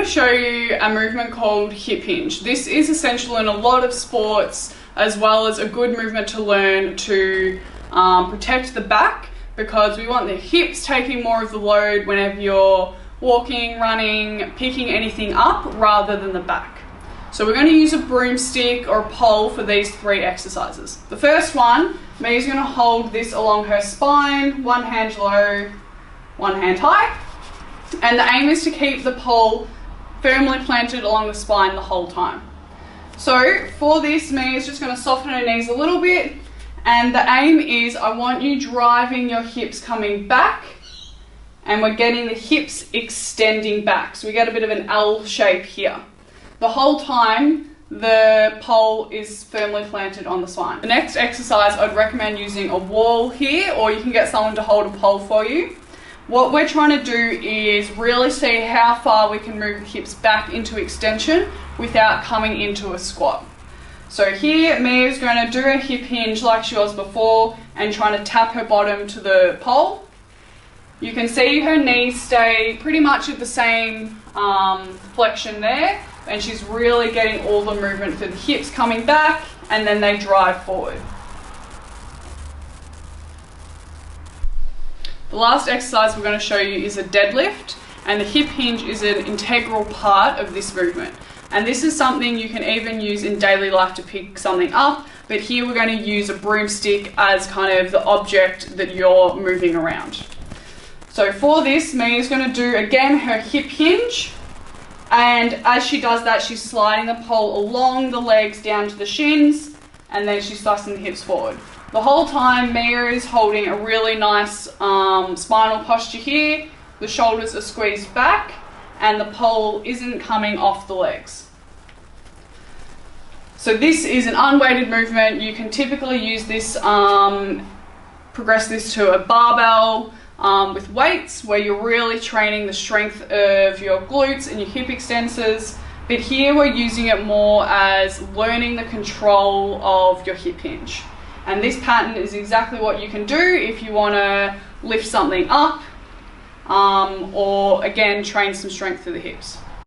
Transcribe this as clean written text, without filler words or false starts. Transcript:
to show you a movement called Hip Hinge. This is essential in a lot of sports, as well as a good movement to learn to protect the back, because we want the hips taking more of the load whenever you're walking, running, picking anything up, rather than the back. So we're going to use a broomstick or a pole for these 3 exercises. The first one, Mia's going to hold this along her spine, one hand low, one hand high. And the aim is to keep the pole firmly planted along the spine the whole time. So for this, Mia's just going to soften her knees a little bit. And the aim is, I want you driving your hips coming back, and we're getting the hips extending back. So we get a bit of an L shape here. The whole time, the pole is firmly planted on the spine. The next exercise, I'd recommend using a wall here, or you can get someone to hold a pole for you. What we're trying to do is really see how far we can move the hips back into extension without coming into a squat. So here, Mia's going to do a hip hinge like she was before and trying to tap her bottom to the pole. You can see her knees stay pretty much at the same flexion there, and she's really getting all the movement for the hips coming back, and then they drive forward. The last exercise we're going to show you is a deadlift, and the hip hinge is an integral part of this movement. And this is something you can even use in daily life to pick something up, but here we're going to use a broomstick as kind of the object that you're moving around. So for this, Mia's going to do again her hip hinge, and as she does that, she's sliding the pole along the legs down to the shins, and then she's thrusting the hips forward. The whole time, Mia is holding a really nice spinal posture here. The shoulders are squeezed back, and the pole isn't coming off the legs. So this is an unweighted movement. You can typically use this, progress this to a barbell with weights, where you're really training the strength of your glutes and your hip extensors. But here we're using it more as learning the control of your hip hinge. And this pattern is exactly what you can do if you want to lift something up, or again, train some strength through the hips.